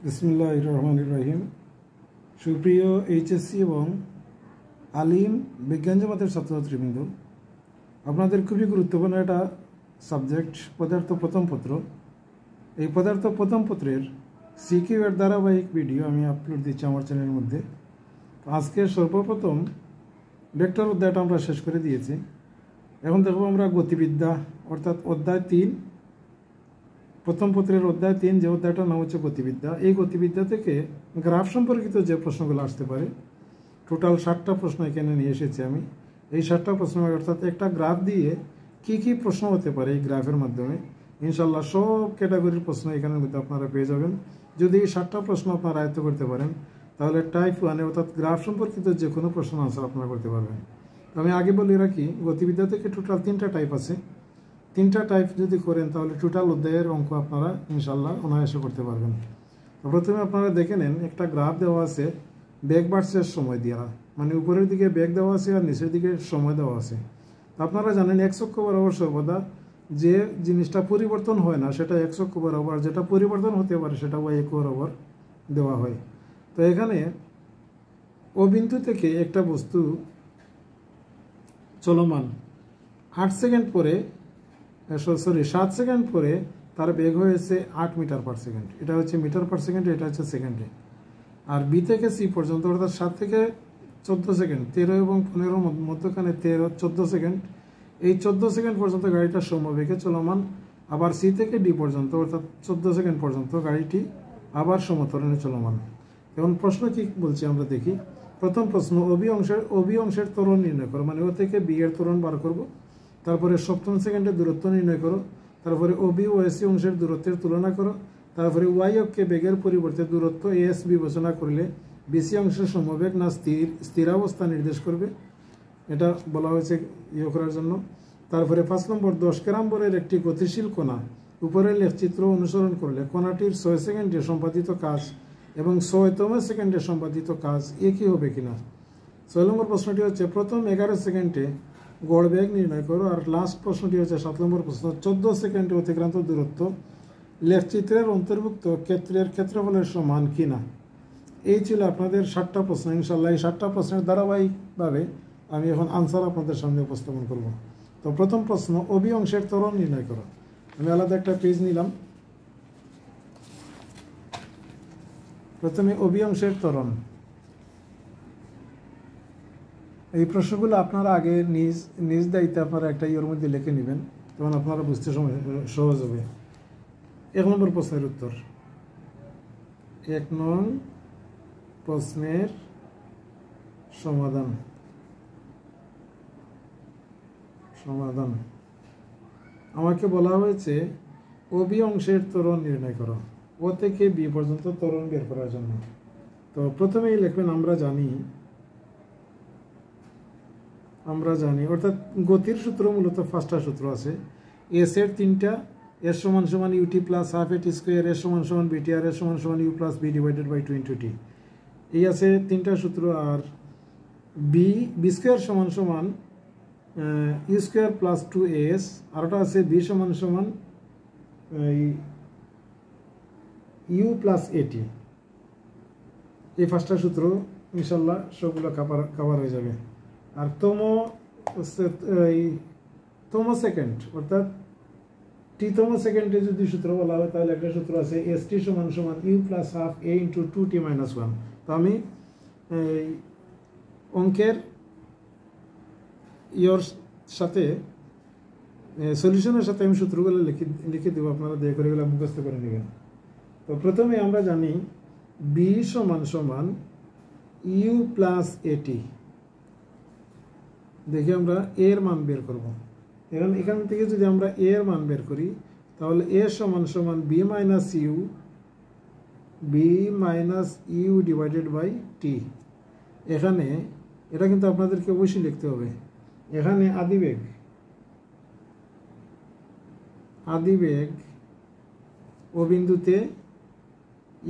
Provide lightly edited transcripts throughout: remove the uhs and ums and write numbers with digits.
বিসমিল্লাহির রহমানির রহিম। সুপ্রিয় এইচএসসি এবং আলিম বিজ্ঞান জামাতের ছাত্রছাত্রীবৃন্দ, আপনাদের খুবই গুরুত্বপূর্ণ একটা সাবজেক্ট পদার্থ প্রথম পত্র। এই পদার্থ প্রথম পত্রের সিকিউ এর ধারাবাহিক ভিডিও আমি আপলোড দিচ্ছি আমার চ্যানেলের মধ্যে। আজকে সর্বপ্রথম ভেক্টর অধ্যায়টা আমরা শেষ করে দিয়েছি। এখন দেখব আমরা গতিবিদ্যা অর্থাৎ অধ্যায় 3, প্রথম পত্রের অধ্যায় 3, যে অধ্যায়টার নাম হচ্ছে গতিবিদ্যা। এই গতিবিদ্যা থেকে গ্রাফ সম্পর্কিত যে প্রশ্নগুলো আসতে পারে, টোটাল 60টা প্রশ্ন এখানে নিয়ে এসেছি আমি। এই 60টা প্রশ্ন অর্থাৎ একটা গ্রাফ দিয়ে কি কি প্রশ্ন হতে পারে এই গ্রাফের মাধ্যমে ইনশাল্লাহ সব ক্যাটাগরির প্রশ্ন এখানের মধ্যে আপনারা পেয়ে যাবেন। যদি এই 60টা প্রশ্ন আপনারা আয়ত্ত করতে পারেন তাহলে টাইপ 1 অর্থাৎ গ্রাফ সম্পর্কিত যে কোনো প্রশ্ন আনসার আপনারা করতে পারবেন। আমি আগে বলে রাখি, গতিবিদ্যা থেকে টোটাল 3টা টাইপ আছে। 3টা টাইপ যদি করেন তাহলে টোটাল অধ্যায়ের অঙ্ক আপনারা ইনশাল্লাহ অনায়াসে করতে পারবেন। তো প্রথমে আপনারা দেখে নেন, একটা গ্রাফ দেওয়া আছে বেগ ভার্সেস সময় দেওয়া, মানে উপরের দিকে বেগ দেওয়া আছে আর নিচের দিকে সময় দেওয়া আছে। আপনারা জানেন এক্স অক্ষ বরাবর সর্বদা যে জিনিসটা পরিবর্তন হয় না সেটা এক্স অক্ষ বরাবর, যেটা পরিবর্তন হতে পারে সেটা ওয়াই অক্ষ বরাবর দেওয়া হয়। তো এখানে ও বিন্দু থেকে একটা বস্তু চলমান 7 সেকেন্ড পরে তার বেগ হয়েছে 8 মিটার পার সেকেন্ড। এটা হচ্ছে মিটার পার সেকেন্ড, এটা হচ্ছে সেকেন্ডে। আর বি থেকে সি পর্যন্ত অর্থাৎ 7 থেকে 14 সেকেন্ড, 13 এবং 15 মধ্যখানে 14 সেকেন্ড, এই 14 সেকেন্ড পর্যন্ত গাড়িটা সমবেগে চলমান। আবার সি থেকে ডি পর্যন্ত অর্থাৎ 14 সেকেন্ড পর্যন্ত গাড়িটি আবার সমত্বরণে চলমান। এখন প্রশ্ন কি বলছি আমরা দেখি। প্রথম প্রশ্ন, অবি অংশের ত্বরণ নির্ণয় করো, মানে ও থেকে বি এর ত্বরণ বার করবো। তারপরে 7 সেকেন্ডের দূরত্ব নির্ণয় করো। তারপরে ওবি ও এসি অংশের দূরত্বের তুলনা করো। তারপরে ওয়াই অক্ষে বেগের পরিবর্তে দূরত্ব এস বিবেচনা করলে বিসি অংশের সমবেগ না স্থিরাবস্থা নির্দেশ করবে, এটা বলা হয়েছে করার জন্য। তারপরে 5 নম্বর, 10 গ্রাম বরের একটি গতিশীল কণা উপরের লেখচিত্র অনুসরণ করলে কণাটির 6 সেকেন্ডে সম্পাদিত কাজ এবং 6তম সেকেন্ডে সম্পাদিত কাজ একই হবে কিনা। 6 নম্বর প্রশ্নটি হচ্ছে প্রথম 11 সেকেন্ডে গড় বেগ নির্ণয় করো। আর লাস্ট প্রশ্নটি হচ্ছে 7 নম্বর প্রশ্ন, 14 সেকেন্ডে অতিক্রান্ত দূরত্ব লেখচিত্রের অন্তর্ভুক্ত ক্ষেত্রের ক্ষেত্রফলের সমান কিনা। এই ছিল আপনাদের 60টা প্রশ্ন। ইনশাল্লাহ এই 60টা প্রশ্নের ধারাবাহিকভাবে আমি এখন আনসার আপনাদের সামনে উপস্থাপন করব। তো প্রথম প্রশ্ন, অবি অংশের ত্বরণ নির্ণয় করো। আমি আলাদা একটা পেজ নিলাম। প্রথমে অবি অংশের ত্বরণ, এই প্রশ্নগুলো আপনারা আগে নিজ দায়িত্বে আপনারা একটা ইয়ের মধ্যে লিখে নেবেন, তখন আপনারা বুঝতে সহজ হবে। 1 নম্বর প্রশ্নের উত্তর, 1 নং প্রশ্নের সমাধান। আমাকে বলা হয়েছে অবি অংশের ত্বরণ নির্ণয় করো, ও থেকে বি পর্যন্ত ত্বরণ বের করার জন্য। তো প্রথমেই লিখবেন আমরা জানি অর্থাৎ গতির সূত্র মূলত 5টা সূত্র আছে। এস এর 3টা, এস সমান সমান U T plus half A T square, S সমান সমান বিটি, আর এস সমান সমান U plus B divided by 20t। এই আছে 3টা সূত্র। আর বি স্কোয়ার সমান সমান ইউ স্কোয়ার প্লাস 2as, আর ওটা আছে বি সমান সমান ইউ প্লাস এটি। এই 5টা সূত্র ইনশাল্লাহ সবগুলো কাভার হয়ে যাবে। আর তম সেকেন্ড অর্থাৎ টিতম সেকেন্ডে যদি সূত্র বলা হয় তাহলে একটা সূত্র আছে এস টি সমান সমান U plus half A into 2t minus 1। তো আমি অঙ্কের সাথে সলিউশনের সাথে আমি সূত্রগুলো লিখে দেবো, আপনারা দয়া করে এগুলো মুখস্থ করে নেবেন। তো প্রথমে আমরা জানি বি সমান সমান ইউ প্লাস এটি। দেখি আমরা এর মান বের করব। এখান থেকে যদি আমরা এর মান বের করি তাহলে এ সমান সমান v minus u divided by t. এখানে এটা কিন্তু আপনাদেরকে অবশ্যই লিখতে হবে। এখানে আদিবেগ ও বিন্দুতে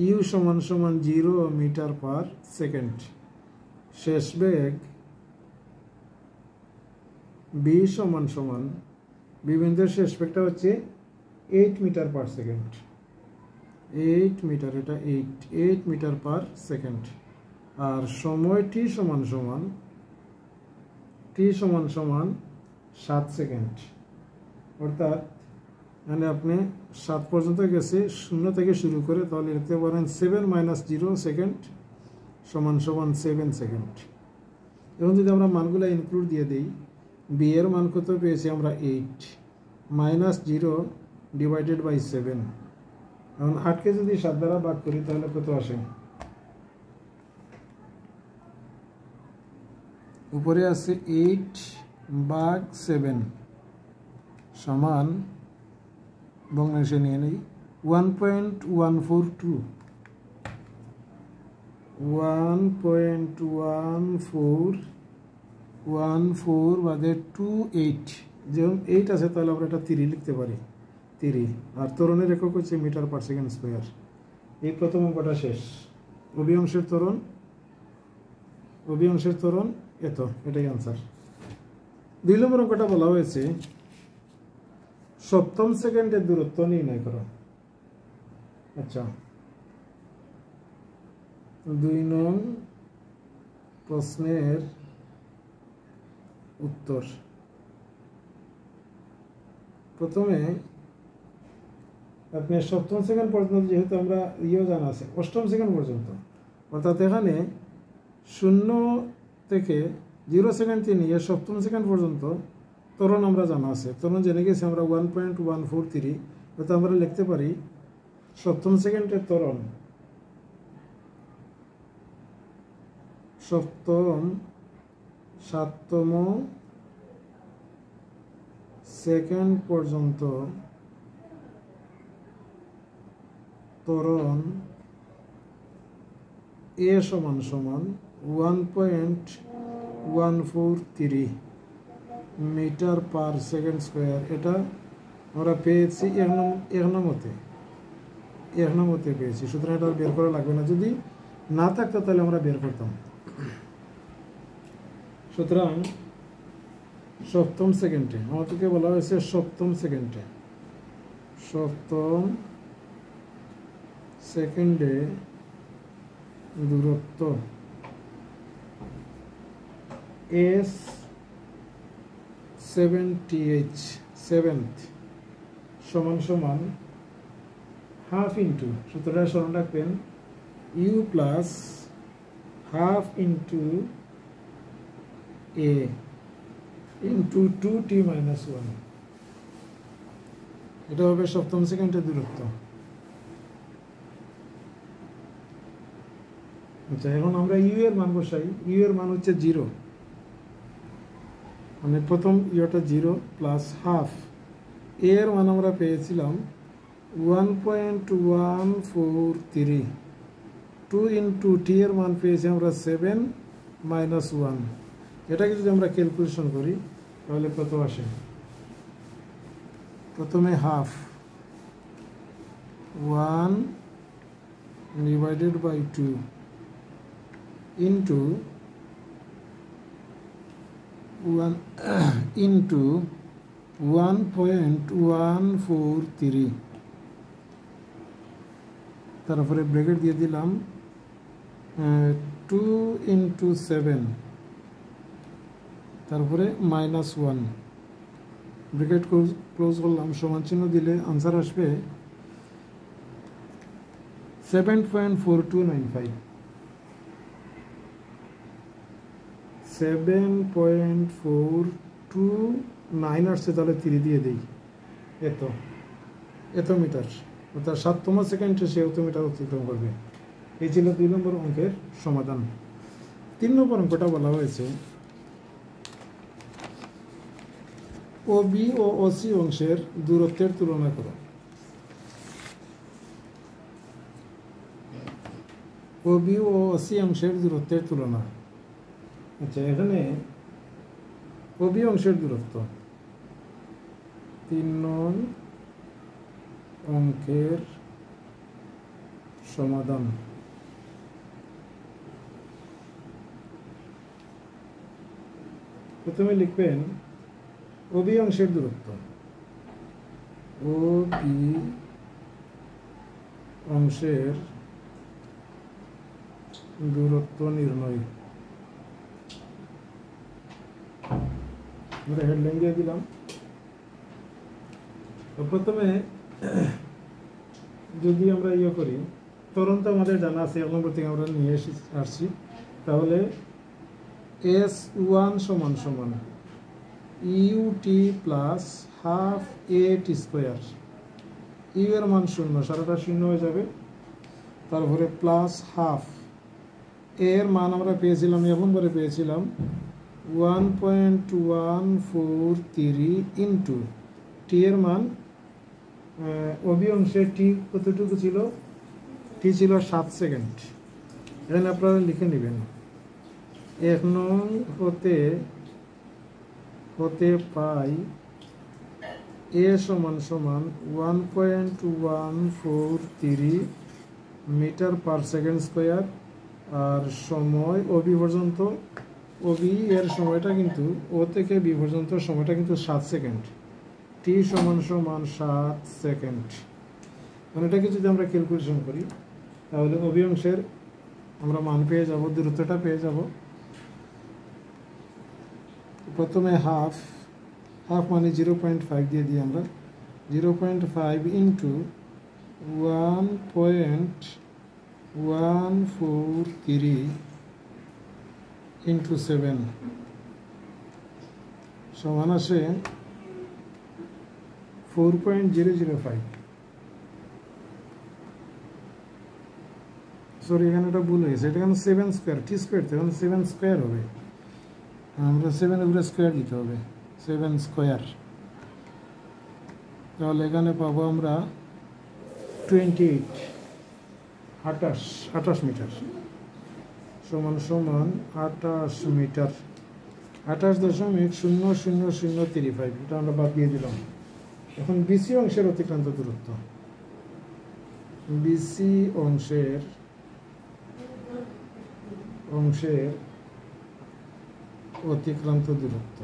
ইউ সমান সমান 0 মিটার পার সেকেন্ড, শেষ বেগ বি সমান সমান বি বিন্দুর শেষ বেগটা হচ্ছে 8 মিটার পার সেকেন্ড। 8 মিটার, এটা 8 মিটার পার সেকেন্ড। আর সময় টি সমান সমান 7 সেকেন্ড। অর্থাৎ মানে আপনি 7 পর্যন্ত গেছে, 0 থেকে শুরু করে, তাহলে লিখতে পারেন 7 - 0 সেকেন্ড সমান 7 সেকেন্ড। এবং যদি আমরা মানগুলো ইনক্লুড দিয়ে দিই, বি এর মান কত পেয়েছি আমরা 8 -0 ডিভাইডেড বাই 7। এখন 8কে যদি 7 দ্বারা ভাগ করি তাহলে কত আসে? উপরে আছে 8/7 সমান ভগ্নাংশে নিয়ে নেই 1.142 1.14 বাদে 28, যেমন 8 আছে তাহলে আমরা এটা 3 লিখতে পারি, 3। আর ত্বরণের একক হচ্ছে মিটার পার সেকেন্ড স্কোয়ার। এই প্রথম অঙ্কটা শেষ। অভিঅংশের ত্বরণ এটাই আনসার। 2 নম্বর অঙ্কটা বলা হয়েছে সপ্তম সেকেন্ডের দূরত্ব নির্ণয় করো। আচ্ছা, 2 নং প্রশ্নের উত্তর। প্রথমে আপনি সপ্তম সেকেন্ড পর্যন্ত, যেহেতু আমরা জানা আছে অষ্টম সেকেন্ড পর্যন্ত, অর্থাৎ এখানে 0 থেকে 0 সেকেন্ড নিয়ে সপ্তম সেকেন্ড পর্যন্ত ত্বরণ আমরা জানা আছে। ত্বরণ জেনে গেছি আমরা 1.143। অর্থাৎ আমরা লিখতে পারি সপ্তম সেকেন্ডের ত্বরণ, সাততম সেকেন্ড পর্যন্ত ত্বরণ এ সমান 1.143 মিটার পার সেকেন্ড স্কোয়ার। এটা আমরা পেয়েছি এক নম্বরতে পেয়েছি, সুতরাং এটা বের করা লাগবে না। যদি না থাকতো তাহলে আমরা বের করতাম। সুতরাং সপ্তম সেকেন্ডে আমাদেরকে বলা হয়েছে সপ্তম সেকেন্ডে দূরত্ব seventh সমান হাফ ইন্টু, সুতরাং স্মরণ রাখবেন U plus half into A into 2t - 1। এটা হবে সপ্তম সেকেন্ডের দূরত্ব। আচ্ছা, এখন আমরা ইউ এর মান বসাই। ইউ এর মান হচ্ছে 0, মানে প্রথম ইউটা 0 প্লাস হাফ। এর মান আমরা পেয়েছিলাম 1.143। 2 ইন্টু টি এর মান পেয়েছি আমরা 7 - 1। এটাকে যদি আমরা ক্যালকুলেশন করি তাহলে কত আসে? প্রথমে হাফ 1 ডিভাইডেড বাই 2 ইন্টু 1.143, তারপরে ব্র্যাকেট দিয়ে দিলাম 2 ইন্টু 7, তারপরে -1, ব্র্যাকেট ক্লোজ করলাম, সমান চিহ্ন দিলে আনসার আসবে 7.4295। 7.429 আসছে, তাহলে 3 দিয়ে দিই, এত মিটার। অর্থাৎ 7তম সেকেন্ডে সে এত মিটার অতিক্রম করবে। এই ছিল 2 নম্বর অঙ্কের সমাধান। 3 নম্বর অঙ্কটা বলা হয়েছে OB ও OC অংশের দূরত্বের তুলনা করো। OB ও OC অংশের দূরত্বের তুলনা। আচ্ছা, এখানে OB অংশের দূরত্ব 3 নং অঙ্কের সমাধান। প্রথমে লিখবেন OB অংশের দূরত্ব। OB অংশের দূরত্ব নির্ণয়। আমরা হেডলাইন দিয়ে দিলাম। তো প্রথমে যদি আমরা করি, ত্বরণ তো আমাদের জানা আছে, 1 নম্বর থেকে আমরা নিয়ে আসছি। তাহলে S1 সমান সমান ut plus half at square. U এর মান 0, সারাটা 0 হয়ে যাবে। তারপরে প্লাস হাফ এর মান আমরা পেয়েছিলাম, 1 নম্বরে পেয়েছিলাম 1.143 ইন্টু টি এর মান, অবি অংশে টি কতটুকু ছিল? টি ছিল 7 সেকেন্ড। এখানে আপনারা লিখে নেবেন 1 নং হতে পাই এ সমান সমান 1.143 মিটার পার সেকেন্ড স্কোয়ার। আর সময় অবি পর্যন্ত, অবি এর সময়টা কিন্তু ও থেকে বি পর্যন্ত সময়টা কিন্তু 7 সেকেন্ড। টি সমান সমান 7 সেকেন্ড। মানে এটাকে যদি আমরা ক্যালকুলেশন করি তাহলে অবি অংশের আমরা মান পেয়ে যাব, দূরত্বটা পেয়ে যাব। প্রথমে হাফ মানে 0.5 দিয়ে দিই আমরা। 0.5 ইন্টু 1.143 ইন্টু 7 সমান আসে 4.005। সরি, এখানে এটা ভুল হয়েছে, এটা এখানে 7 স্কোয়ার, টি স্কোয়ার, এখানে 7 স্কোয়ার হবে। আমরা 7 এর উপরে স্কোয়ার দিতে হবে, 7 স্কোয়ার। তাহলে এখানে পাবো আমরা 28 মিটার সমান সমান 28 মিটার, 28.00035। এটা আমরা বাদ দিয়ে দিলাম। এখন বিসি অংশের অতিক্রান্ত দূরত্ব, বিসি অংশের অতিক্রান্ত দূরত্ব।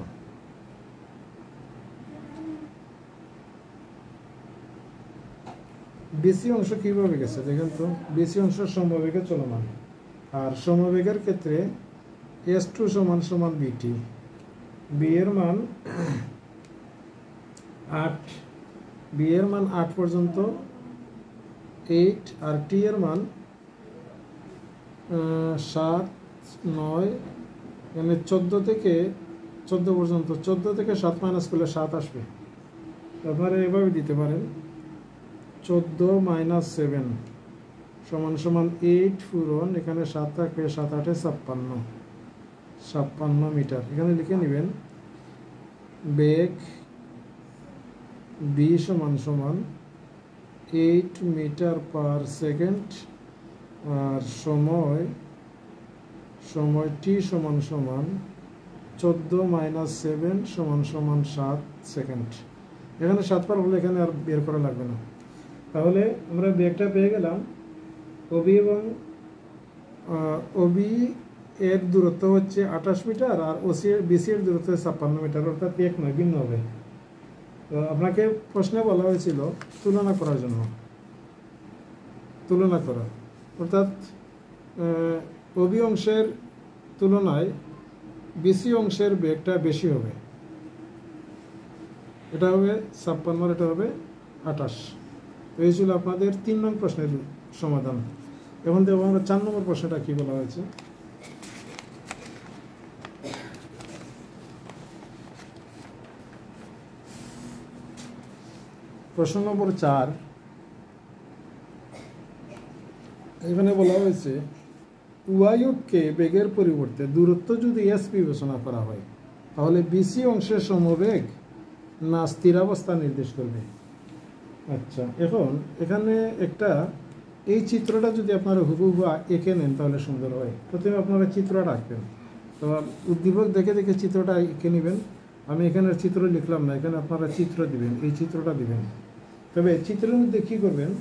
বিসি অংশ কিভাবে গেছে দেখেন তো। বিসি অংশ সমবেগে চলমান, আর সমবেগের ক্ষেত্রে S2 সমান সমান বিটি। বি এর মান 8, বি এর মান 8 পর্যন্ত 8, আর টি এর মান 7, 9, এখানে 14 থেকে 14 পর্যন্ত। 14 থেকে 7 মাইনাস করলে 7 আসবে। আপনারা এভাবে দিতে পারেন 14 মাইনাস 7 সমান সমান 8 পূরণ, এখানে 7 থাকবে, 7 8 56 মিটার। এখানে লিখে নেবেন বেগ বি সমান সমান 8 মিটার পার সেকেন্ড, আর সময় টি সমান সমান 14 মাইনাস 7 সমান সমান 7 সেকেন্ড। এখানে 7 পার হলে এখানে আর বের করা লাগবে না। তাহলে আমরা বেগটা পেয়ে গেলাম। ওবি এবং ওবি এর দূরত্ব হচ্ছে 28 মিটার, আর বিসি এর দূরত্ব 56 মিটার, অর্থাৎ এক নয়, ভিন্ন হবে। তো আপনাকে প্রশ্নে বলা হয়েছিল তুলনা করার জন্য, তুলনা করা, অর্থাৎ ওবি অংশের তুলনায় বিসি অংশের বেগটা বেশি হবে। এটা হবে 56, এটা হবে 28। তো এই ছিল আপনাদের 3 নং প্রশ্নের সমাধান। এখন দেখব আমরা 4 নম্বর প্রশ্নটা কি বলা হয়েছে। প্রশ্ন নম্বর 4, এখানে বলা হয়েছে ওয়াইকে বেগের পরিবর্তে দূরত্ব যদি এস বিবেচনা করা হয় তাহলে বিসি অংশের সমবেগ না স্থিরাবস্থা নির্দেশ করবে। আচ্ছা, এখন এখানে একটা এই চিত্রটা যদি আপনারা হুবহু এঁকে নেন তাহলে সুন্দর হয়। প্রথমে আপনারা চিত্রটা আঁকবেন, তো উদ্দীপক দেখে দেখে চিত্রটা এঁকে নেবেন। আমি এখানে চিত্র লিখলাম না, এখানে আপনারা চিত্র দিবেন, এই চিত্রটা দিবেন। তবে চিত্রের মধ্যে কী করবেন,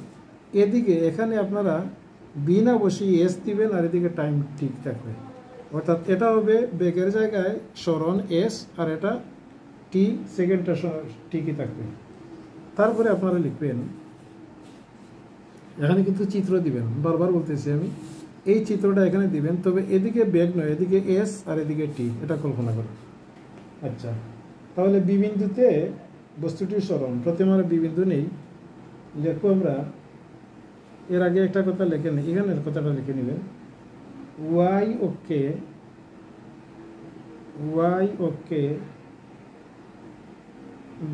এদিকে এখানে আপনারা বিনা বসিয়ে এস দিবেন, আর এদিকে টাইম ঠিক থাকবে। অর্থাৎ এটা হবে বেগের জায়গায় সরণ এস, আর এটা টি, সেকেন্ডটা ঠিকই থাকবে। তারপরে আপনারা লিখবেন এখানে কিন্তু চিত্র দিবেন, বারবার বলতেছি আমি, এই চিত্রটা এখানে দিবেন, তবে এদিকে বেগ নয়, এদিকে এস আর এদিকে টি, এটা কল্পনা করুন। আচ্ছা, তাহলে বি বিন্দুতে বস্তুটির সরণ, প্রথমে আমরা বি বিন্দু নেই, লিখবো আমরা, এর আগে একটা কথা লিখে নিই, এখানের কথাটা লিখে নেবেন, ওয়াই ওকে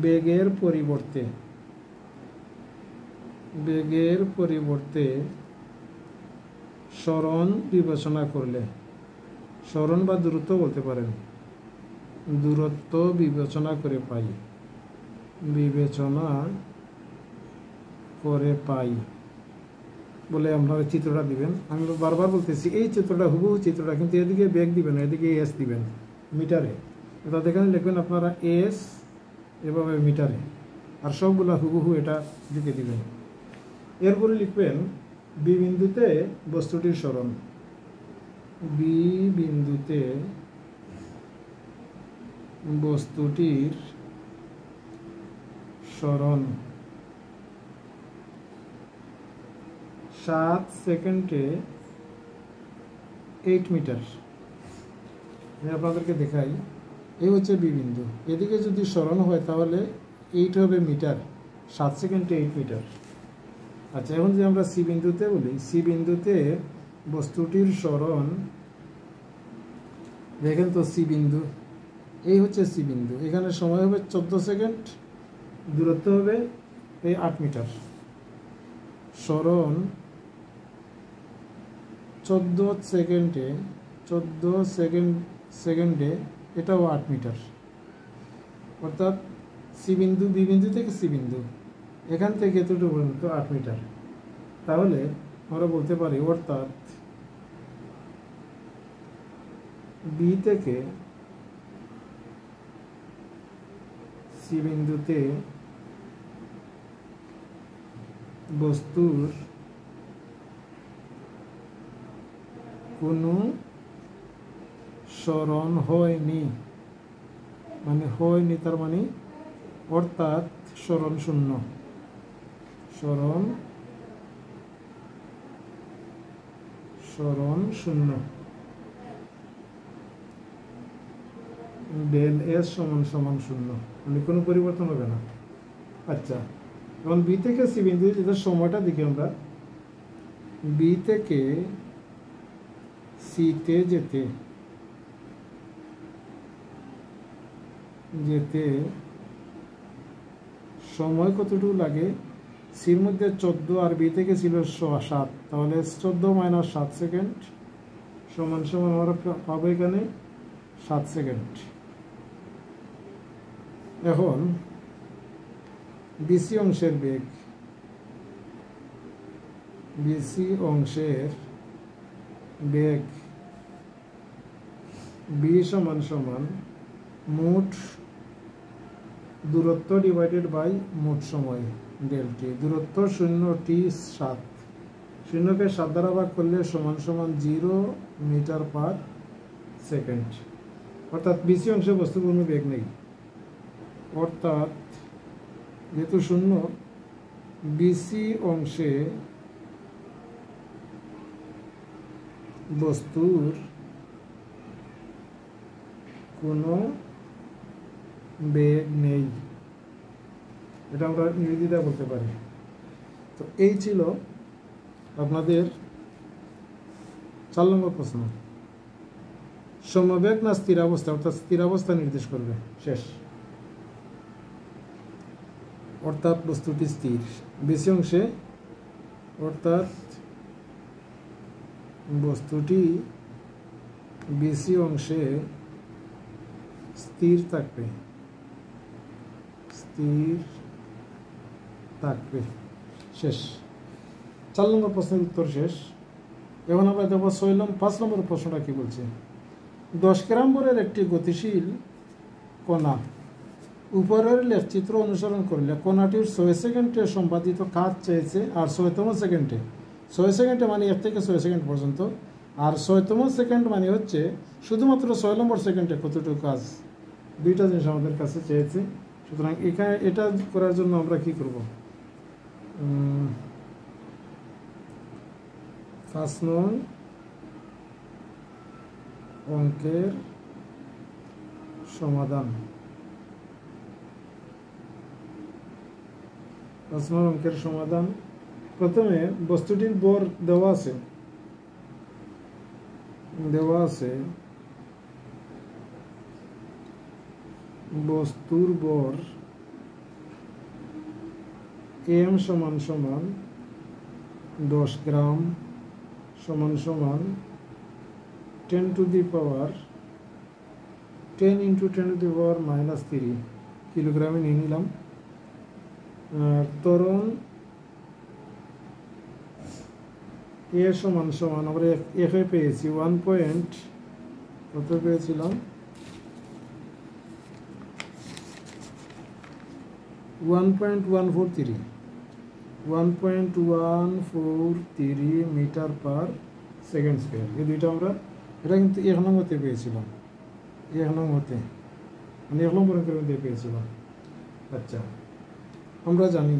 বেগের পরিবর্তে সরণ বিবেচনা করলে, সরণ বা দূরত্ব বলতে পারেন, দূরত্ব বিবেচনা করে পাই বলে আপনারা চিত্রটা দিবেন। আমি বারবার বলতেছি এই চিত্রটা হুবহু চিত্রটা, কিন্তু এদিকে বেগ দিবেন, এদিকে এস দিবেন মিটারে, অর্থাৎ এখানে লিখবেন আপনারা এস এভাবে মিটারে, আর সবগুলা হুবহু এটা দিকে দিবেন। এরপরে লিখবেন বি বিন্দুতে বস্তুটির সরণ, বি বিন্দুতে বস্তুটির সরণ 7 সেকেন্ডে 8 মিটার। আমি আপনাদেরকে দেখাই, এই হচ্ছে বি বিন্দু, এদিকে যদি সরণ হয় তাহলে 8 হবে মিটার, 7 সেকেন্ডে 8 মিটার। আচ্ছা, এখন যদি আমরা সি বিন্দুতে বলি, সি বিন্দুতে বস্তুটির সরণ, দেখেন তো সি বিন্দু, এই হচ্ছে সি বিন্দু, এখানে সময় হবে 14 সেকেন্ড, দূরত্ব হবে এই 8 মিটার, সরণ 14 সেকেন্ডে এটাও 8 মিটার, অর্থাৎ সি বিন্দু, বি বিন্দু থেকে সি বিন্দু, এখান থেকে এতটুকু পর্যন্ত 8 মিটার। তাহলে আমরা বলতে পারি, অর্থাৎ বি থেকে সি বিন্দুতে বস্তুর কোনো সরণ হয়নি, তার মানে অর্থাৎ সরণ শূন্য, ডেল এস সমান শূন্য, মানে কোনো পরিবর্তন হবে না। আচ্ছা, এখন বি থেকে সি বিন্দু যেটা সময়টা দেখি আমরা, বি থেকে সিতে যেতে সময় কতটুকু লাগে, সির মধ্যে 14 আর বি থেকে ছিল 7, তাহলে 14 - 7 সেকেন্ড সমান আমরা পাবো এখানে 7 সেকেন্ড। এখন বিসি অংশের বেগ বি সমান মোট দূরত্ব ডিভাইডেড বাই মোট সময় ডেল টি, দূরত্ব 0t7, 0কে 7 দ্বারা ভাগ করলে সমান 0 মিটার পার সেকেন্ড, অর্থাৎ বিসি অংশে বস্তুর কোনো বেগ নেই, অর্থাৎ যেহেতু 0, বিসি অংশে বস্তুর কোনো বেগ নেই, এটা আমরা নির্দ্বিধায় বলতে পারি। তো এই ছিল আপনাদের 4 নম্বর প্রশ্ন, সমবেগ না স্থিরাবস্থা, অর্থাৎ স্থিরাবস্থা নির্দেশ করবে, শেষ, অর্থাৎ বস্তুটি স্থির বিসি অংশে, অর্থাৎ বস্তুটি বিসি অংশে স্থির থাকবে, শেষ। 4 নম্বর প্রশ্নের উত্তর শেষ। এখন আমরা দেখব 5 নম্বর প্রশ্নটা কি বলছে। 10 গ্রাম ভরের একটি গতিশীল কণা উপরের লেখচিত্র অনুসরণ করলে কণাটির 6 সেকেন্ডে সম্পাদিত কাজ চেয়েছে, আর 6তম সেকেন্ডে, 6 সেকেন্ডে মানে 1 থেকে 6 সেকেন্ড পর্যন্ত, আর 6তম সেকেন্ড মানে হচ্ছে শুধুমাত্র 6 নম্বর সেকেন্ডে কতটুকু কাজ, দুইটা জিনিস আমাদের কাছে চেয়েছে। সুতরাং এখানে এটা করার জন্য আমরা কি করব, 5 নং অঙ্কের সমাধান। 5 নং অঙ্কের সমাধান। প্রথমে বস্তুটির ভর দেওয়া আছে বস্তুর ভর m সমান সমান 10 গ্রাম সমান সমান 10 to the power 10 into 10 to the power -3 কিলোগ্রামে নিয়ে নিলাম। ত্বরণ এ সমান সমান আমরা এফে পেয়েছি 1 পয়েন্ট কত পেয়েছিলাম 1.143 মিটার পার সেকেন্ড স্কয়ার। এই দুইটা আমরা এটা কিন্তু 1 নং হতে পেয়েছিলাম, 1 নং হতে মানে 1 নম্বর অঙ্কের মধ্যে পেয়েছিলাম। আচ্ছা, আমরা জানি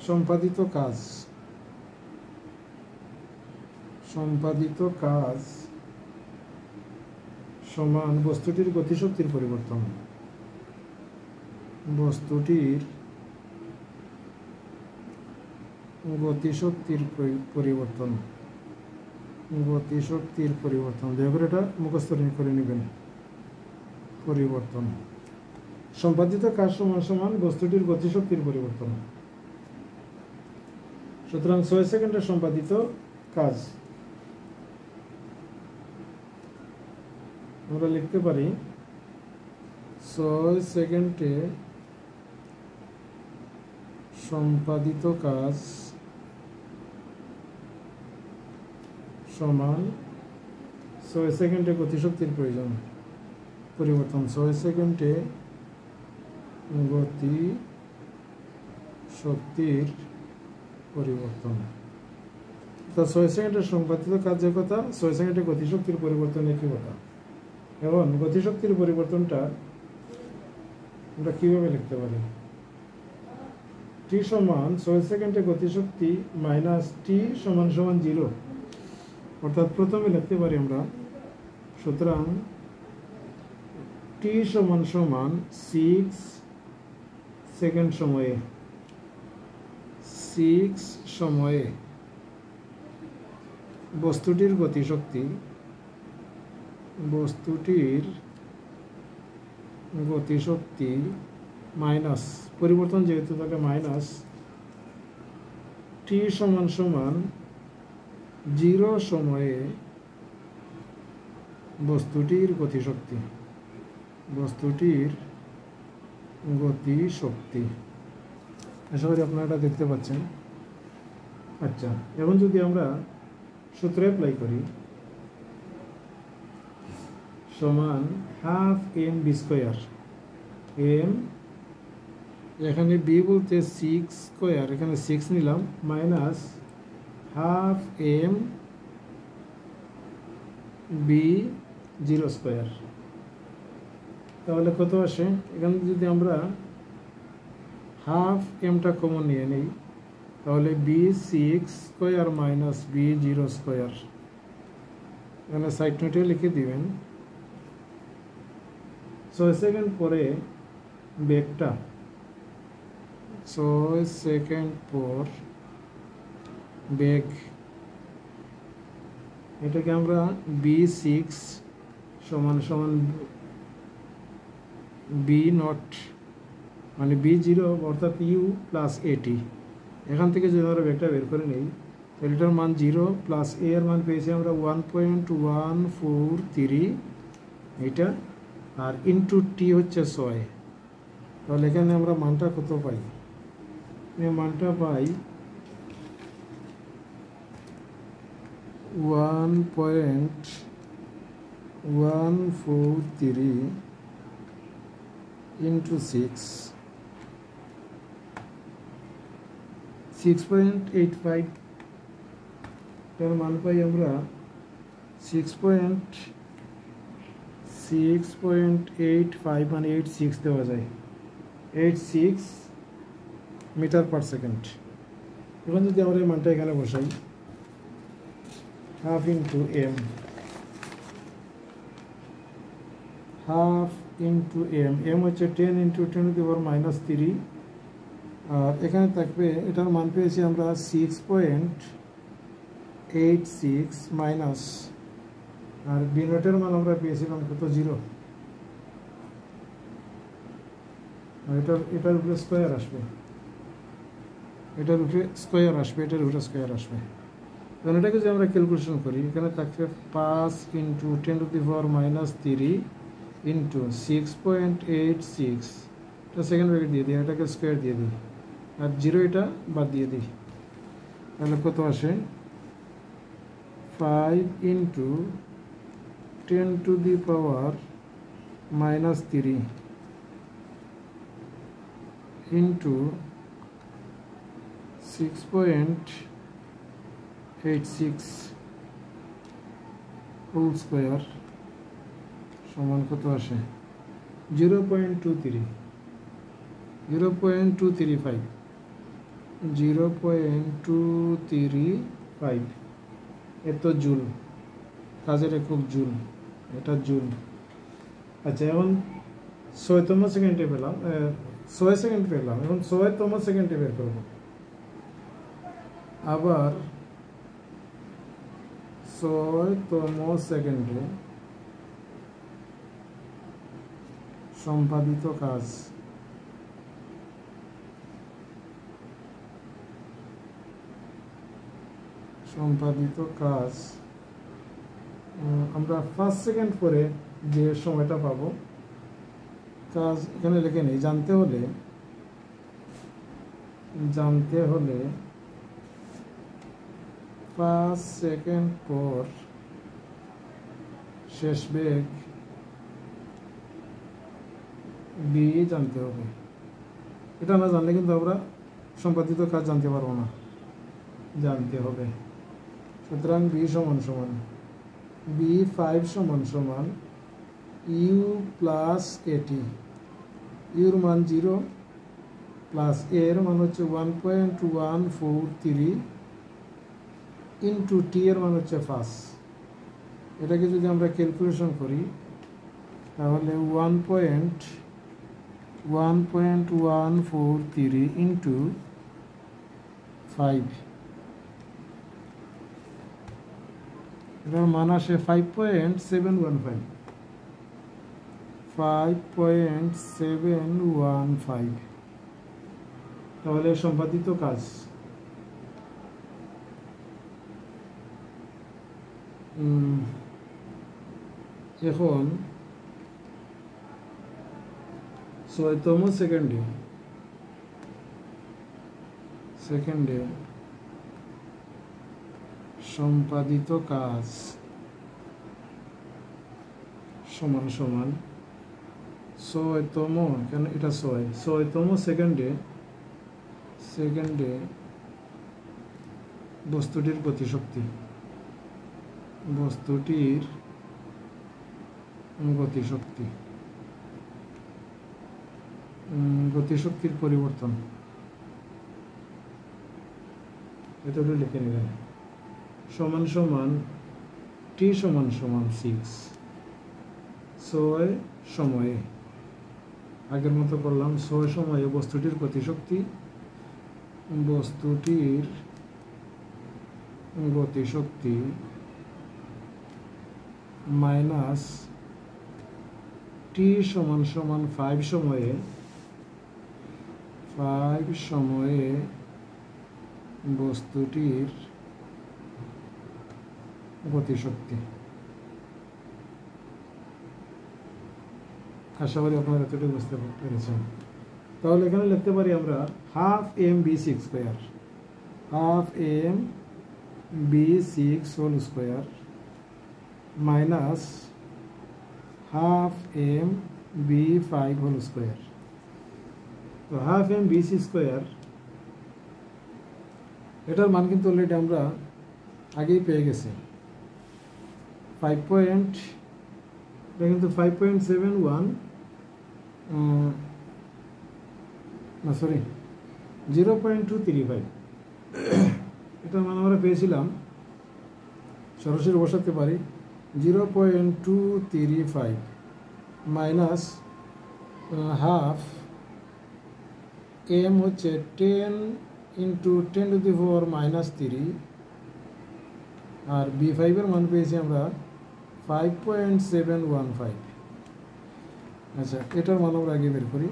সম্পাদিত কাজ সমান বস্তুটির গতিশক্তির পরিবর্তন। বস্তুটির গতিশক্তির পরিবর্তন দয়া করে এটা মুখস্থ করে নেবেন। পরিবর্তন সম্পাদিত কাজ সমান সমান বস্তুটির গতিশক্তির পরিবর্তন। সুতরাং 6 সেকেন্ডে সম্পাদিত কাজ আমরা লিখতে পারি 6 সেকেন্ডে সম্পাদিত কাজ সমান 6 সেকেন্ডে গতিশক্তির প্রয়োজন পরিবর্তন। 6 সেকেন্ডে গতিশক্তির পরিবর্তন। 6 সেকেন্ডের সম্পাদিত কাজের কথা, 6 সেকেন্ডে গতিশক্তির পরিবর্তন একই কথা। এবং গতিশক্তির পরিবর্তনটা আমরা কিভাবে লিখতে পারি? t সমান 6 সেকেন্ডে গতিশক্তি মাইনাস t সমান সমান 0, অর্থাৎ প্রথমে লিখতে পারি আমরা। সুতরাং t সমান সমান 6 সেকেন্ড সময়ে 6 সময়ে বস্তুটির গতিশক্তি মাইনাস পরিবর্তন যেহেতু থাকে মাইনাস t সমান সমান 0 সময়ে বস্তুটির গতিশক্তি আশা করি আপনারা এটা দেখতে পাচ্ছেন। আচ্ছা, এখন যদি আমরা সূত্র অ্যাপ্লাই করি সমান half m b square, m এখানে b বলতে 6 স্কয়ার, এখানে 6 নিলাম, minus half m b 0 square. তাহলে কত আসে? এখানে যদি আমরা হাফ এমটা কমন নিয়ে নিই তাহলে b6 square minus b0 square, এখানে সাইড নোটে লিখে দিবেন। 6 সেকেন্ড পরে বেগটা 6 সেকেন্ড পর বেগ, এটাকে আমরা b6 সমান সমান b0 মানে b0 অর্থাৎ u প্লাস at। এখান থেকে যদি আমরা বেগটা বের করে নিই তাহলে এটার মান 0 প্লাস a এর মান পেয়েছি আমরা 1.143 এটা, আর ইন্টু t হচ্ছে 6। তাহলে এখানে আমরা মানটা কত পাই? মানটা পাই 1.143 into 6.85 এর মান পাই আমরা 6.85 মানে 86 দেওয়া যায়, 86 মিটার পার সেকেন্ড। এখন যদি আমরা এই মানটা এখানে বসাই, half into M, half into M, M হচ্ছে 10 ইন্টু 10⁻³ আর এখানে থাকবে, এটার মান পেয়েছি আমরা 6.86 মাইনাস, আর বি নটের মান আমরা পেয়েছিলাম কত, 0। এটার উপরে স্কোয়ার আসবে, এটার উপরে স্কোয়ার আসবে, এটার উপরে স্কোয়ার আসবে। তখন এটাকে যদি আমরা ক্যালকুলেশন করি, এখানে থাকবে 5 ইন্টু 10⁻³ ইন্টু 6.86, এটা সেকেন্ড ব্র্যাকেট দিয়ে দিই, এটাকে স্কোয়ার দিয়ে দিই, আর 0 এটা বাদ দিয়ে দিই, তাহলে কত আসে, 5 ইন্টু 10⁻³ ইন্টু 6.86 হোল স্কোয়ার সমান কত আসে, 0.23, 0.235, 0.235, এত জুল, কাজের একক জুল, এটা জুল। আচ্ছা, এখন 6তম সেকেন্ডে পেলাম, 6 সেকেন্ড পেলাম, এখন 6তম সেকেন্ডে বের করব। আবার 6তম সেকেন্ডে সম্পাদিত কাজ, আমরা 5 সেকেন্ড পরে যে সময়টা পাবো, কাজ এখানে লিখে নেই। জানতে হলে 5 সেকেন্ড পর শেষ বেগ বি জানতে হবে। এটা না জানলে কিন্তু আমরা সম্পাদিত কাজ জানতে পারবো না, জানতে হবে। সুতরাং বি সমান সমান B5 সমান সমান ইউ প্লাস এটি, ইউর মান 0 প্লাস এর মান হচ্ছে 1.143 ইন্টু টি এর মান হচ্ছে 5। এটাকে যদি আমরা ক্যালকুলেশন করি তাহলে 1.143 ইন্টু 5, এটার মান আসে 5.715, 5.715। তাহলে সম্পাদিত কাজ এখন 6তম সেকেন্ডে সম্পাদিত কাজ সমান সমান 6তম, কেন এটা 6তম সেকেন্ডে বস্তুটির গতিশক্তি, গতিশক্তির পরিবর্তন, এতটুকু লিখে নেবেন। সমান সমান টি সমান সমান 6, 6 সময়ে, আগের মতো করলাম, 6 সময়ে বস্তুটির গতিশক্তি মাইনাস টি সমান সমান 5 সময়ে বস্তুটির গতিশক্তি। আশা করি আপনারা এতটুকু বুঝতে পেরেছেন। তাহলে এখানে লিখতে পারি আমরা half m v six square, half m v six whole square minus half m v five whole square. তো half m v six square এটার মান কিন্তু অলরেডি আমরা আগেই পেয়ে গেছি, 5.71 না সরি 0.235 এটার মান আমরা পেয়েছিলাম, সরাসরি বসাতে পারি 0.235 মাইনাস হাফ এম হচ্ছে 10 ইন্টু 10⁻³ আর B5 এর মান পেয়েছি আমরা 5.715। আচ্ছা, এটার মান আমরা আগে বের করি।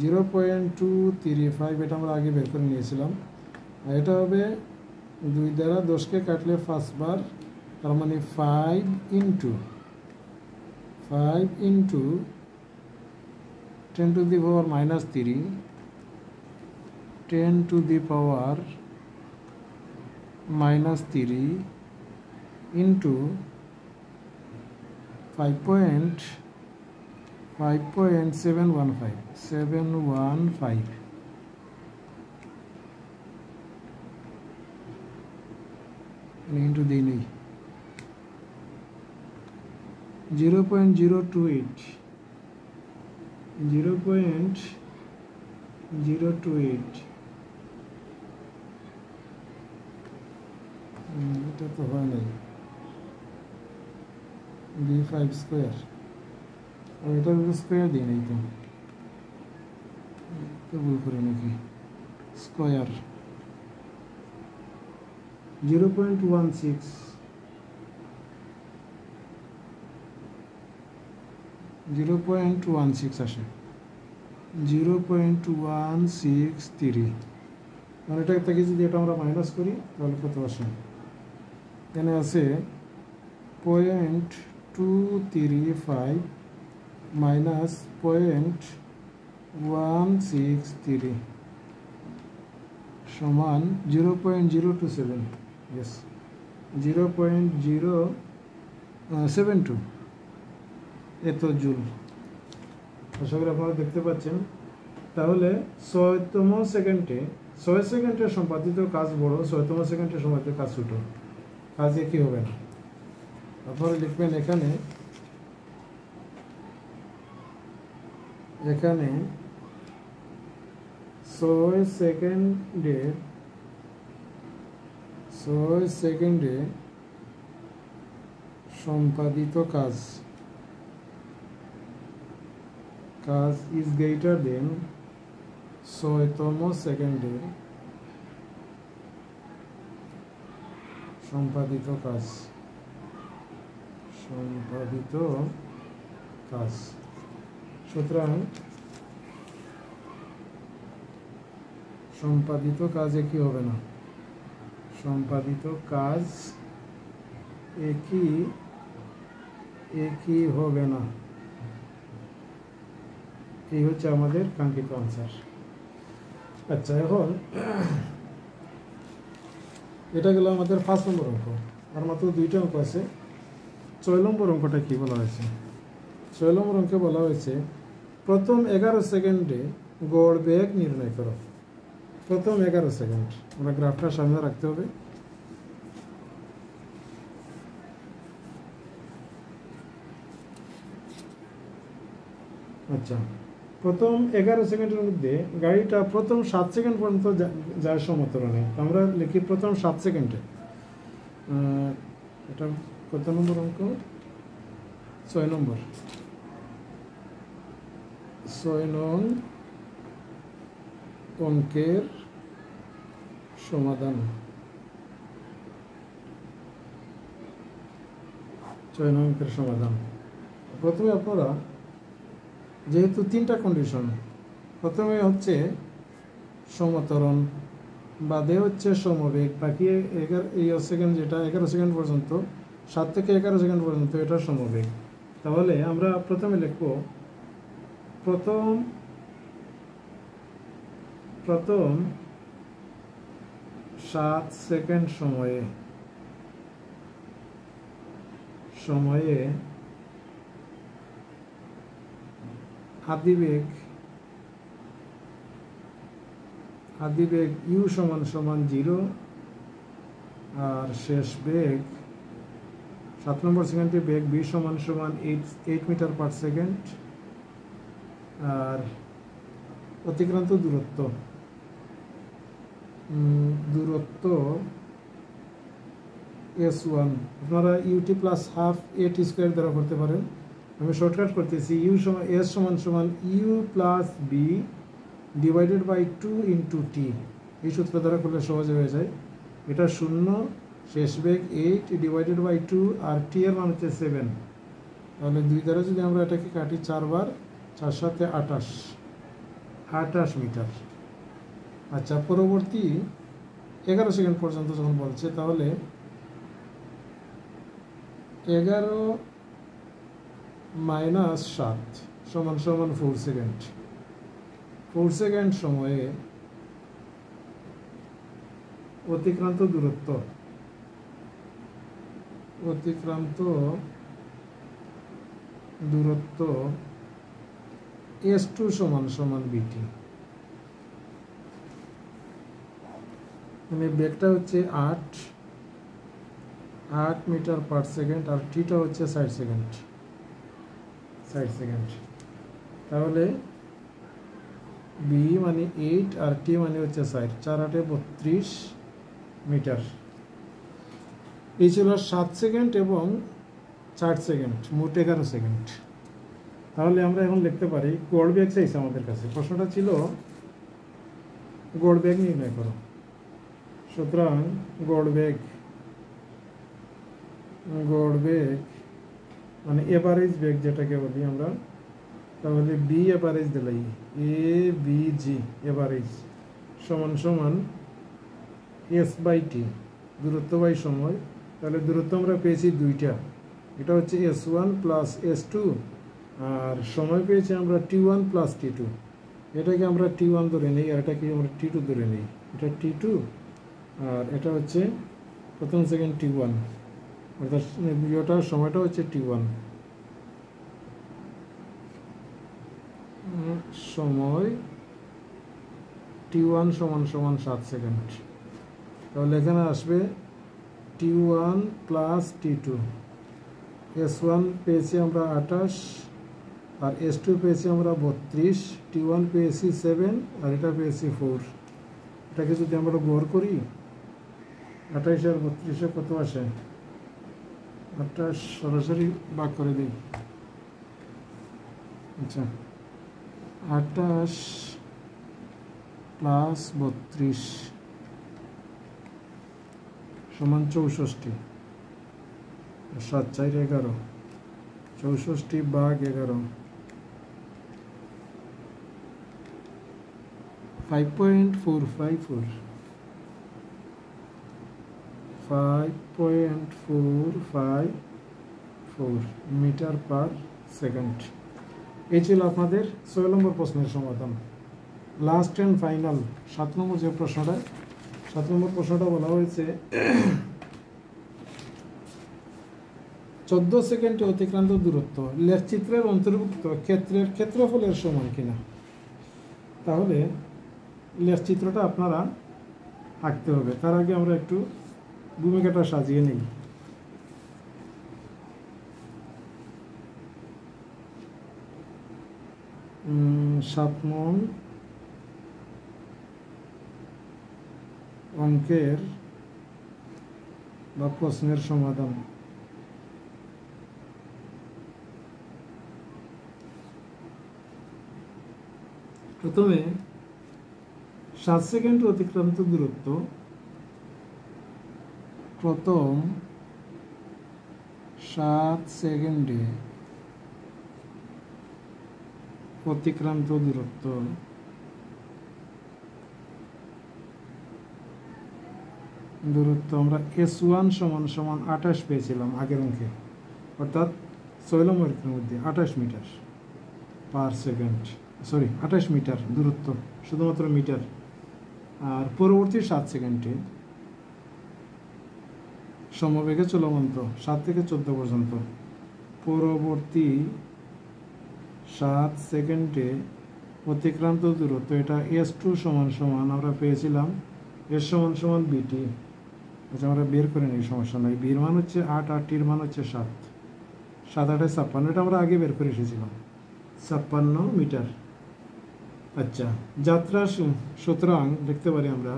0.235 এটা আমরা আগে বের করে নিয়েছিলাম। আর এটা হবে 2 দ্বারা 10কে কাটলে 5 বার, তার মানে 5 ইন্টু 10⁻³ 10⁻³ ইন্টু 5.715 ইন্টু দিই নেই 0.028 এটা তো হয় নাই, B5 স্কোয়ার, আর এটা স্কোয়ার দিই নাই তো ভুল করে নাকি, স্কোয়ার 0.16 আসে 0.163, মানে এটা থেকে যদি এটা আমরা মাইনাস করি তাহলে কত আসে? এখানে আছে 0.235 মাইনাস 0.163 সমান 0.027, ইয়েস 0.072 এত জুল। আশা করি আপনারা দেখতে পাচ্ছেন। তাহলে 6তম সেকেন্ডে 6 সেকেন্ডের সম্পাদিত কাজ বড়, 6তম সেকেন্ডের সম্পাদিত কাজ ছোট, কাজ একই হবে না। আপনারা লিখবেন এখানে 6 সেকেন্ডে সম্পাদিত কাজ is greater than 6তম সেকেন্ডে সম্পাদিত কাজ। সুতরাং সম্পাদিত কাজ একই হবে না, সম্পাদিত কাজ একই হবে না। এই হচ্ছে আমাদের কাঙ্ক্ষিত আনসার। আচ্ছা, এখন এটা গেল আমাদের 5 নম্বর অঙ্ক। আর মাত্র 2টা অঙ্ক আছে। 6 নম্বর অঙ্কটা কি বলা হয়েছে? 6 নম্বর অঙ্কে বলা হয়েছে প্রথম 11 সেকেন্ডে গড় বেগ নির্ণয় করো। প্রথম 11 সেকেন্ড, আমরা গ্রাফটা সামনে রাখতে হবে। আচ্ছা, প্রথম 11 সেকেন্ডের মধ্যে গাড়িটা প্রথম 7 সেকেন্ড পর্যন্ত যায় সমতরণে। আমরা লিখি প্রথম 7 সেকেন্ডে। এটা কত নম্বর অঙ্ক? 6 নম্বর। 6 নং অঙ্কের সমাধান। 6 নং অঙ্কের সমাধান। প্রথমে আপনারা যেহেতু 3টা কন্ডিশন, প্রথমে হচ্ছে সমতরণ, বাদে হচ্ছে সমবেগ, বাকি 11 সেকেন্ড যেটা 11 সেকেন্ড পর্যন্ত, 7 থেকে 11 সেকেন্ড পর্যন্ত এটা সমবেগ। তাহলে আমরা প্রথমে লিখব প্রথম 7 সেকেন্ড সময়ে আদিবেগ u সমান 0 আর শেষ বেগ 7 নম্বর সেকেন্ডে বেগ v সমান 8 মিটার পার সেকেন্ড, আর অতিক্রান্ত দূরত্ব দূরত্ব S1 আপনারা ut plus half at square দ্বারা করতে পারেন। আমি শর্টকাট করতেছি S সমান সমান u plus B divided by 2 into t. এই সূত্র দ্বারা করলে সহজে হয়ে যায়। এটা 0, শেষ বেগ 8 ডিভাইডেড বাই 2 আর টি এর মান হচ্ছে 7। তাহলে 2 দ্বারা যদি আমরা এটাকে কাটি 4 বার, 4 সাথে 28 মিটার। আচ্ছা, পরবর্তী 11 সেকেন্ড পর্যন্ত যখন বলছে তাহলে 11 মাইনাস 7 সমান সমান 4 সেকেন্ড। 4 সেকেন্ড সময়ে অতিক্রান্ত দূরত্ব S2 সমান সমান বিটি। মানে বেগটা হচ্ছে 8 মিটার পার সেকেন্ড আর টিটা হচ্ছে 60 সেকেন্ড। তাহলে বি মানে 8 আর টি মানে হচ্ছে 60, 4 8 32 মিটার। এই ছিল 7 সেকেন্ড এবং 4 সেকেন্ড, মোট 11 সেকেন্ড। তাহলে আমরা এখন লিখতে পারি গড় বেগ চাইছে আমাদের কাছে। প্রশ্নটা ছিল গড় বেগ নির্ণয় করো। সুতরাং গড় বেগ মানে এভারেজ বেগ যেটাকে বলি আমরা, তাহলে বি এভারেজ দিলাই এ বি জি এভারেজ সমান সমান এস বাই টি, দূরত্ব বাই সময়। তাহলে দূরত্ব আমরা পেয়েছি 2টা, এটা হচ্ছে S1 প্লাস S2 আর সময় পেয়েছি আমরা T1 প্লাস T2। এটাকে আমরা T1 ধরে নিই আর এটাকে আমরা T2 ধরে নিই। এটা T2 আর এটা হচ্ছে প্রথম সেকেন্ড T1, অর্থাৎ ভিডিওটার সময়টা হচ্ছে T1। সময় T1 সমান সমান 7 সেকেন্ড। তাহলে এখানে আসবে T1 প্লাস T2। S1 পেয়েছি আমরা 28 আর S2 পেয়েছি আমরা 32, T1 পেয়েছি 7 আর এটা পেয়েছি 4। এটাকে যদি আমরা গড় করি 28 আর 32 কত আসে? 28 সরাসরি ভাগ করে দিই। আচ্ছা, 28 প্লাস 32 সমান 64, 7 4 11, 64 ভাগ 11, 5.454 মিটার পার সেকেন্ড। এই ছিল আপনাদের 6 নম্বর প্রশ্নের সমাধান। লাস্ট অ্যান্ড ফাইনাল 7 নম্বর যে প্রশ্নটা, 7 নম্বর প্রশ্নটা বলা হয়েছে 14 সেকেন্ডে অতিক্রান্ত দূরত্ব লেখচিত্রের অন্তর্ভুক্ত ক্ষেত্রের ক্ষেত্রফলের সমান কিনা। তাহলে লেখচিত্রটা আপনারা আঁকতে হবে। তার আগে আমরা একটু ভূমিকাটা সাজিয়ে নিই। সাত নং অঙ্কের বা প্রশ্নের সমাধান। প্রথমে 7 সেকেন্ড অতিক্রান্ত দূরত্ব প্রথম 7 সেকেন্ডে অতিক্রান্ত দূরত্ব আমরা S1 সমান সমান 28 পেয়েছিলাম আগের অঙ্কে, অর্থাৎ 6 নম্বরের মধ্যে 28 মিটার পার সেকেন্ড, 28 মিটার দূরত্ব, শুধুমাত্র মিটার। আর পরবর্তী 7 সেকেন্ডে সমবেগে চলমান, 7 থেকে 14 পর্যন্ত, পরবর্তী 7 সেকেন্ডে অতিক্রান্ত দূরত্ব এটা S2 সমান সমান আমরা পেয়েছিলাম S সমান সমান বিটি। আচ্ছা, আমরা বের করে নিই, সমস্যা নাই। বির মান হচ্ছে 8 আর টির মান হচ্ছে 7, 7 8 56, এটা আমরা আগে বের করে এসেছিলাম, 56 মিটার। আচ্ছা, যাত্রা সুতরাং লিখতে পারি আমরা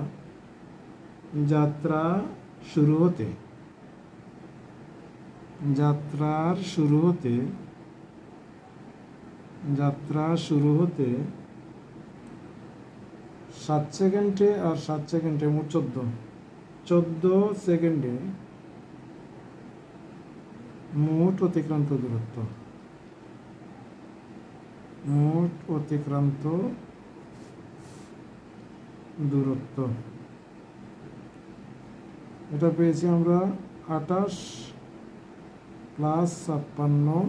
যাত্রা শুরু হতে, যাত্রা শুরু হতে 7 সেকেন্ডে আর 7 সেকেন্ডে মোট 14 সেকেন্ডে মোট অতিক্রান্ত দূরত্ব এটা পেয়েছি আমরা 28 প্লাস 56,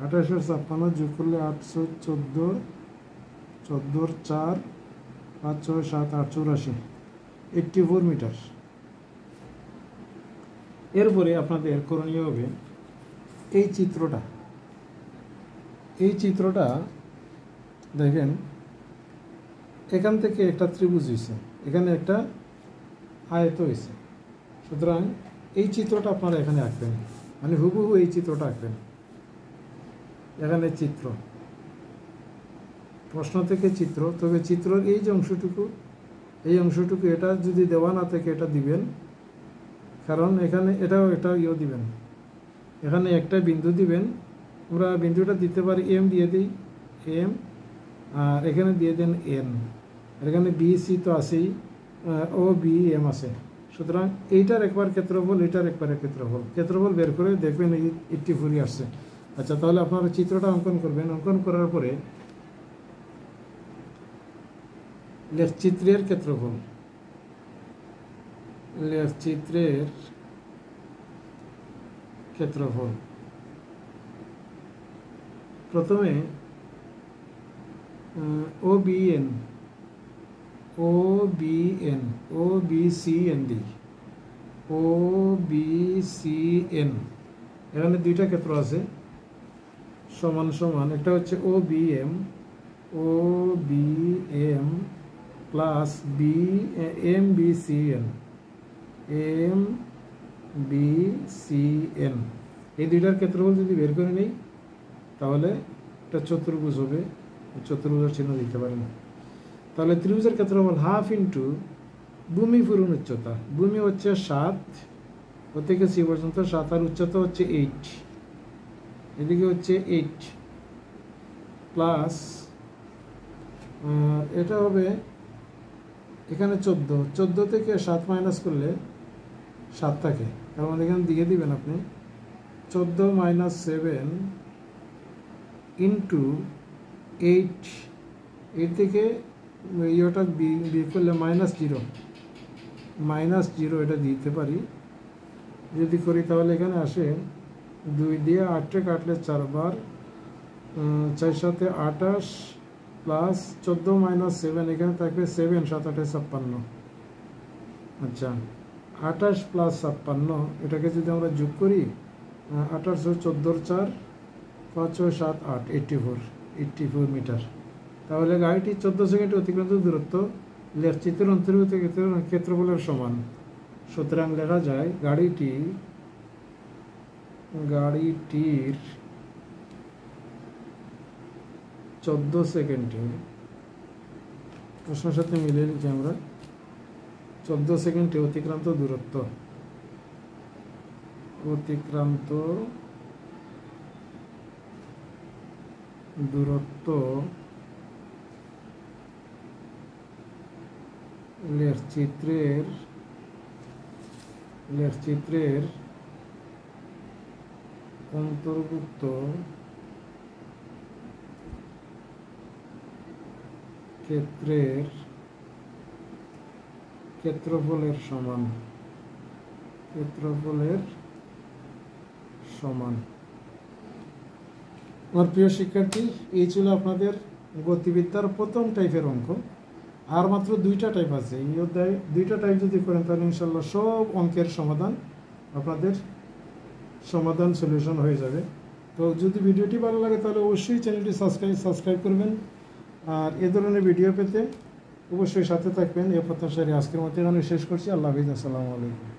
28 আর 56 যোগ করলে 814, 14 4 5 6 7 8 84, 84 মিটার। এরপরে আপনাদের করণীয় হবে এই চিত্রটা দেখেন, এখান থেকে একটা ত্রিভুজ হয়েছে, এখানে একটা আয়ত হয়েছে। সুতরাং এই চিত্রটা আপনারা এখানে আঁকবেন, মানে হুবহু এই চিত্রটা আঁকবেন। এখানে চিত্র, প্রশ্ন থেকে চিত্র, তবে চিত্রের এই যে অংশটুকু এটা যদি দেওয়া না থাকে এটা দিবেন, কারণ এখানে এটা দিবেন, এখানে একটা বিন্দু দিবেন। আমরা বিন্দুটা দিতে পারি এম দিয়ে দিই, এম, আর এখানে দিয়ে দেন এন, আর এখানে বি সি তো আছেই, ও বি এম আছে। সুতরাং এইটার একবার ক্ষেত্রফল, এটার একবারে ক্ষেত্রফল বের করে দেখবেন এই 84 আসছে। আচ্ছা, তাহলে আপনারা চিত্রটা অঙ্কন করবেন। অঙ্কন করার পরে চিত্রের ক্ষেত্রফল প্রথমে ও বি সি এন দিই, ও বি সি এন, এখানে দুইটা ক্ষেত্র আছে সমান সমান। একটা হচ্ছে O B M plus M B C N, এই দুইটার ক্ষেত্রফল যদি বের করে নিই তাহলে একটা চতুর্ভুজ হবে। চতুর্ভুজের চিহ্ন দিতে পারেন। তাহলে ত্রিভুজের ক্ষেত্রফল হাফ ইন্টু ভূমি পূরণ উচ্চতা। ভূমি হচ্ছে 7, ও থেকে সি পর্যন্ত 7, আর উচ্চতা হচ্ছে 8, এদিকে হচ্ছে 8 প্লাস এটা হবে এখানে 14 থেকে 7 মাইনাস করলে 7 থাকে, তার মানে এখানে দিয়ে দিবেন আপনি 14 মাইনাস 7 ইন্টু 8, এর থেকে ইয়েটা বিয়োগ করলে মাইনাস জিরো এটা দিতে পারি। যদি করি তাহলে এখানে আসে 2 দিয়ে 8 কাটলে 4 বার, 4 7 28 প্লাস 14 মাইনাস 7, এখানে থাকবে 7 7 8 56। আচ্ছা, 28 প্লাস 56, এটাকে যদি আমরা যোগ করি 28 14 4 5 6 7 8 84 মিটার। তাহলে গাড়িটি 14 সেকেন্ডে অতিক্রান্ত দূরত্ব চিত্রের অন্তর্ভুক্ত ক্ষেত্রফলের সমান। সুতরাং লেখা যায় গাড়িটির 14 সেকেন্ডে, প্রশ্নের সাথে মিলিয়ে লিখি আমরা, 14 সেকেন্ডে অতিক্রান্ত দূরত্ব চিত্রের অন্তর্ভুক্ত ক্ষেত্রফলের সমান। আমার প্রিয় শিক্ষার্থী, এই ছিল আপনাদের গতিবিদ্যার প্রথম টাইপের অঙ্ক। আর মাত্র 2টা টাইপ আছে। এই অধ্যায়ে 2টা টাইপ যদি করেন তাহলে ইনশাল্লাহ সব অঙ্কের আপনাদের সমাধান সলিউশন হয়ে যাবে। তো যদি ভিডিওটি ভালো লাগে তাহলে অবশ্যই চ্যানেলটি সাবস্ক্রাইব করবেন, আর এ ধরনের ভিডিও পেতে অবশ্যই সাথে থাকবেন। এ প্রত্যাশায় আজকের মতো এখানে শেষ করছি। আল্লাহ হাফিজ, আসসালামু আলাইকুম।